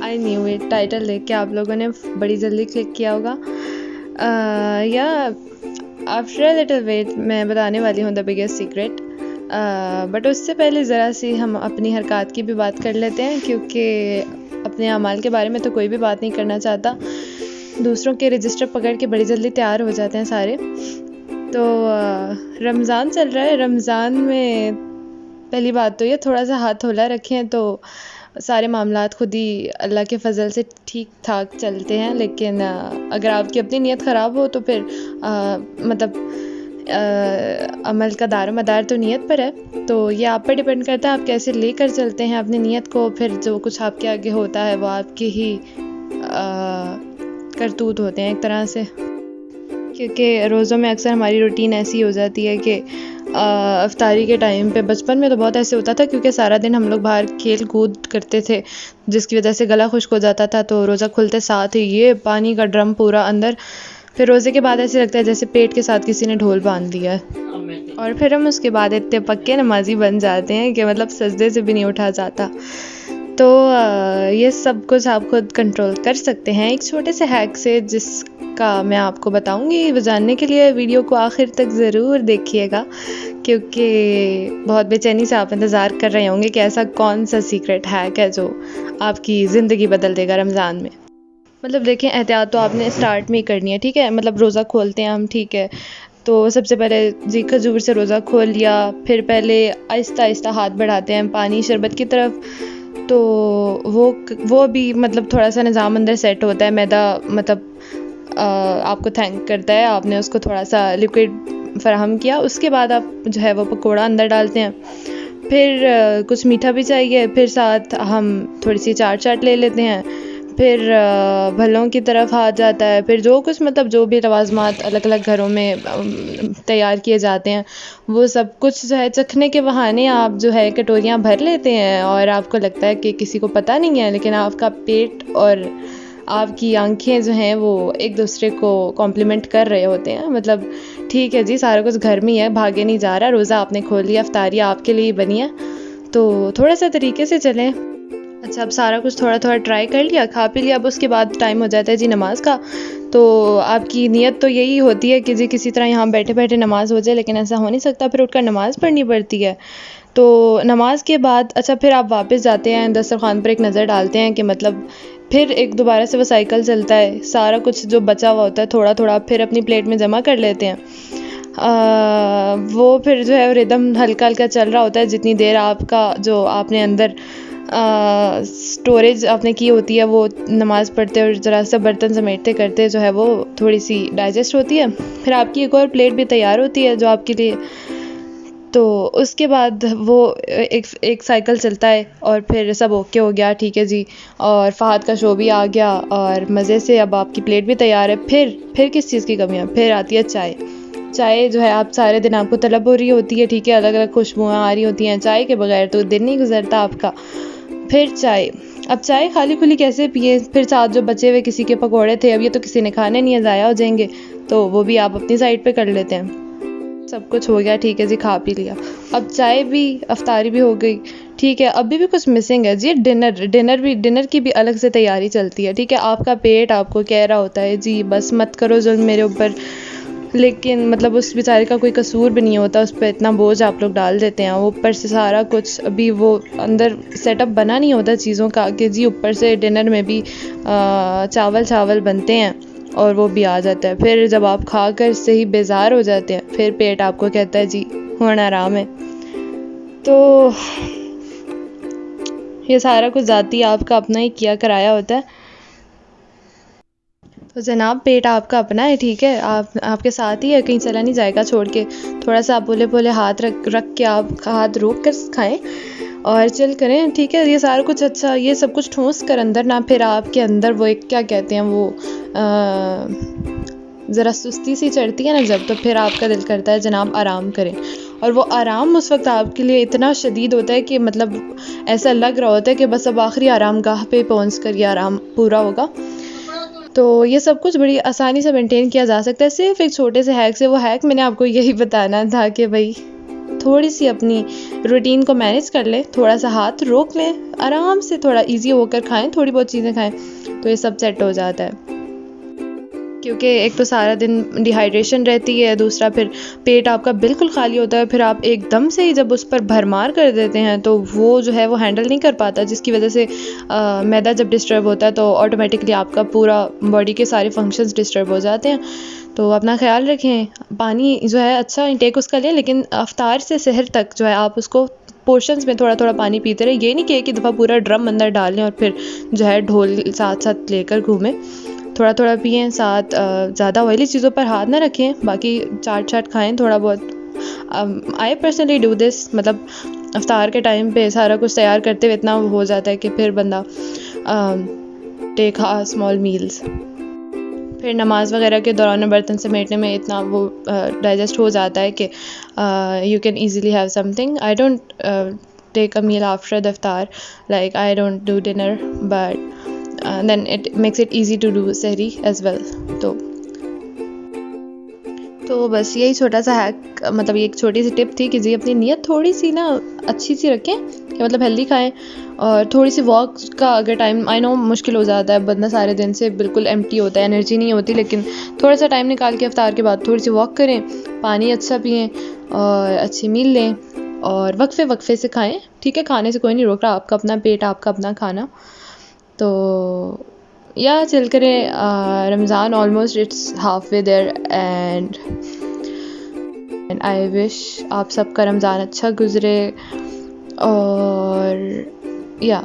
I knew it, title देख के आप लोगों ने बड़ी जल्दी क्लिक किया होगा। या आफ्टर अ लिटिल वेट मैं बताने वाली हूँ द बिगेस्ट सीक्रेट, बट उससे पहले ज़रा सी हम अपनी हरकत की भी बात कर लेते हैं, क्योंकि अपने अमाल के बारे में तो कोई भी बात नहीं करना चाहता। दूसरों के रजिस्टर पकड़ के बड़ी जल्दी तैयार हो जाते हैं सारे। तो रमज़ान चल रहा है। रमज़ान में पहली बात तो ये, थोड़ा सा हाथ हौला रखें तो सारे मामलात खुद ही अल्लाह के फजल से ठीक ठाक चलते हैं। लेकिन अगर आपकी अपनी नीयत ख़राब हो तो फिर अमल का दारोमदार तो नीयत पर है। तो ये आप पर डिपेंड करता है आप कैसे लेकर चलते हैं अपनी नीयत को। फिर जो कुछ आपके आगे होता है वो आपके ही करतूत होते हैं एक तरह से, क्योंकि रोज़ों में अक्सर हमारी रूटीन ऐसी हो जाती है कि इफ्तारी के टाइम पे, बचपन में तो बहुत ऐसे होता था क्योंकि सारा दिन हम लोग बाहर खेल कूद करते थे, जिसकी वजह से गला खुश्क हो जाता था। तो रोज़ा खुलते साथ ही ये पानी का ड्रम पूरा अंदर। फिर रोज़े के बाद ऐसे लगता है जैसे पेट के साथ किसी ने ढोल बांध दिया है। और फिर हम उसके बाद इतने पक्के नमाजी बन जाते हैं कि मतलब सजदे से भी नहीं उठा जाता। तो ये सब कुछ आप खुद कंट्रोल कर सकते हैं एक छोटे से हैक से, जिसका मैं आपको बताऊंगी। वो जानने के लिए वीडियो को आखिर तक ज़रूर देखिएगा, क्योंकि बहुत बेचैनी से आप इंतज़ार कर रहे होंगे कि ऐसा कौन सा सीक्रेट हैक है जो आपकी ज़िंदगी बदल देगा रमज़ान में। मतलब देखें, एहतियात तो आपने स्टार्ट में ही करनी है, ठीक है। मतलब रोज़ा खोलते हैं हम, ठीक है, तो सबसे पहले जी खजूर से रोज़ा खोल लिया। फिर पहले आहिस्ता आहिस्ता हाथ बढ़ाते हैं पानी शरबत की तरफ, तो वो भी मतलब थोड़ा सा निज़ाम अंदर सेट होता है। मैदा मतलब आपको थैंक करता है, आपने उसको थोड़ा सा लिक्विड फराहम किया। उसके बाद आप जो है वो पकोड़ा अंदर डालते हैं। फिर कुछ मीठा भी चाहिए, फिर साथ हम थोड़ी सी चाट ले लेते हैं। फिर भलों की तरफ हाथ जाता है। फिर जो कुछ मतलब जो भी लवाज़मात अलग अलग घरों में तैयार किए जाते हैं, वो सब कुछ जो है चखने के बहाने आप जो है कटोरियाँ भर लेते हैं। और आपको लगता है कि किसी को पता नहीं है, लेकिन आपका पेट और आपकी आंखें जो हैं वो एक दूसरे को कॉम्प्लीमेंट कर रहे होते हैं। मतलब ठीक है जी, सारा कुछ घर में ही है, भागे नहीं जा रहा। रोज़ा आपने खोल लिया, इफ्तारी आपके लिए बनी है, तो थोड़ा सा तरीके से चलें। अच्छा, अब सारा कुछ थोड़ा थोड़ा ट्राई कर लिया, खा पी लिया। अब उसके बाद टाइम हो जाता है जी नमाज का। तो आपकी नीयत तो यही होती है कि जी किसी तरह यहाँ बैठे बैठे नमाज हो जाए, लेकिन ऐसा हो नहीं सकता, फिर उठकर नमाज़ पढ़नी पड़ती है। तो नमाज के बाद अच्छा फिर आप वापस जाते हैं, दस्तरखान पर एक नज़र डालते हैं कि मतलब फिर एक दोबारा से वो साइकिल चलता है। सारा कुछ जो बचा हुआ होता है थोड़ा थोड़ा फिर अपनी प्लेट में जमा कर लेते हैं। वो फिर जो है रिदम हल्का हल्का चल रहा होता है। जितनी देर आपका जो आपने अंदर स्टोरेज आपने की होती है, वो नमाज़ पढ़ते और ज़रा सा बर्तन समेटते करते जो है वो थोड़ी सी डाइजेस्ट होती है। फिर आपकी एक और प्लेट भी तैयार होती है जो आपके लिए। तो उसके बाद वो एक साइकिल चलता है और फिर सब ओके हो गया, ठीक है जी। और फ़हद का शो भी आ गया और मज़े से अब आपकी प्लेट भी तैयार है। फिर किस चीज़ की कमी है? फिर आती है चाय जो है आप सारे दिन आपको तलब हो रही होती है, ठीक है, अलग अलग खुशबुएँ आ रही होती हैं। चाय के बगैर तो दिन नहीं गुजरता आपका। फिर चाय, अब चाय खाली खुली कैसे पिए? फिर साथ जो बचे हुए किसी के पकोड़े थे, अब ये तो किसी ने खाने नहीं है, ज़ाया हो जाएंगे, तो वो भी आप अपनी साइड पे कर लेते हैं। सब कुछ हो गया, ठीक है जी, खा पी लिया। अब चाय भी, अफ्तारी भी हो गई, ठीक है। अभी भी कुछ मिसिंग है जी, डिनर की भी अलग से तैयारी चलती है, ठीक है। आपका पेट आपको कह रहा होता है जी बस मत करो जुल्म मेरे ऊपर, लेकिन मतलब उस बेचारे का कोई कसूर भी नहीं होता, उस पर इतना बोझ आप लोग डाल देते हैं। ऊपर से सारा कुछ अभी वो अंदर सेटअप बना नहीं होता चीज़ों का कि जी ऊपर से डिनर में भी चावल बनते हैं और वो भी आ जाता है। फिर जब आप खाकर से ही बेजार हो जाते हैं, फिर पेट आपको कहता है जी होना आराम है। तो ये सारा कुछ ज़ाती आपका अपना ही किया कराया होता है। तो जनाब पेट आपका अपना है, ठीक है, आपके साथ ही है, कहीं चला नहीं जाएगा छोड़ के। थोड़ा सा पोले पोले हाथ रख के आप हाथ रोक कर खाएं और चिल करें, ठीक है। ये सारा कुछ अच्छा, ये सब कुछ ठूंस कर अंदर ना, फिर आपके अंदर वो एक क्या कहते हैं वो ज़रा सुस्ती सी चढ़ती है ना जब, तो फिर आपका दिल करता है जनाब आराम करें। और वो आराम उस वक्त आपके लिए इतना शदीद होता है कि मतलब ऐसा लग रहा होता है कि बस अब आखिरी आराम गाह पे पहुँच कर ये आराम पूरा होगा। तो ये सब कुछ बड़ी आसानी से मेंटेन किया जा सकता है सिर्फ एक छोटे से हैक से। वो हैक मैंने आपको यही बताना था कि भाई थोड़ी सी अपनी रूटीन को मैनेज कर लें, थोड़ा सा हाथ रोक लें, आराम से थोड़ा इजी होकर खाएं, थोड़ी बहुत चीज़ें खाएं, तो ये सब सेट हो जाता है। क्योंकि एक तो सारा दिन डिहाइड्रेशन रहती है, दूसरा फिर पेट आपका बिल्कुल खाली होता है, फिर आप एकदम से ही जब उस पर भरमार कर देते हैं तो वो जो है वो हैंडल नहीं कर पाता, जिसकी वजह से मैदा जब डिस्टर्ब होता है तो ऑटोमेटिकली आपका पूरा बॉडी के सारे फंक्शंस डिस्टर्ब हो जाते हैं। तो अपना ख्याल रखें, पानी जो है अच्छा इंटेक उसका लें, लेकिन अफ्तार से सहर तक जो है आप उसको पोर्शंस में थोड़ा थोड़ा पानी पीते रहे। ये नहीं कि एक ही दफ़ा पूरा ड्रम अंदर डाल लें और फिर जो है ढोल साथ साथ लेकर घूमें, थोड़ा थोड़ा पिएँ। साथ ज़्यादा ऑयली चीज़ों पर हाथ ना रखें, बाकी चाट खाएं थोड़ा बहुत। आई पर्सनली डू दिस, मतलब अफ्तार के टाइम पे सारा कुछ तैयार करते हुए इतना हो जाता है कि फिर बंदा टेक स्मॉल मील्स, फिर नमाज वगैरह के दौरान बर्तन समेटने में इतना वो डाइजेस्ट हो जाता है कि you can easily have something. I don't take a meal after the iftar, like I don't do dinner, but then it makes it easy to do सहरी as well। तो बस यही छोटा सा हैक, मतलब ये एक छोटी सी टिप थी कि जी अपनी नीयत थोड़ी सी ना अच्छी सी रखें, कि मतलब हेल्दी खाएं। और थोड़ी सी वॉक का अगर टाइम, आई नो मुश्किल हो जाता है, बंदा सारे दिन से बिल्कुल एम्प्टी होता है, एनर्जी नहीं होती, लेकिन थोड़ा सा टाइम निकाल के अफ्तार के बाद थोड़ी सी वॉक करें, पानी अच्छा पिएँ और अच्छी मील लें, और वक्फे से खाएँ। ठीक है, खाने से कोई नहीं रोक रहा, आपका अपना पेट, आपका अपना खाना। तो या चल करें, Ramzan almost it's halfway there, and I wish आप सबका रमज़ान अच्छा गुज़रे। और या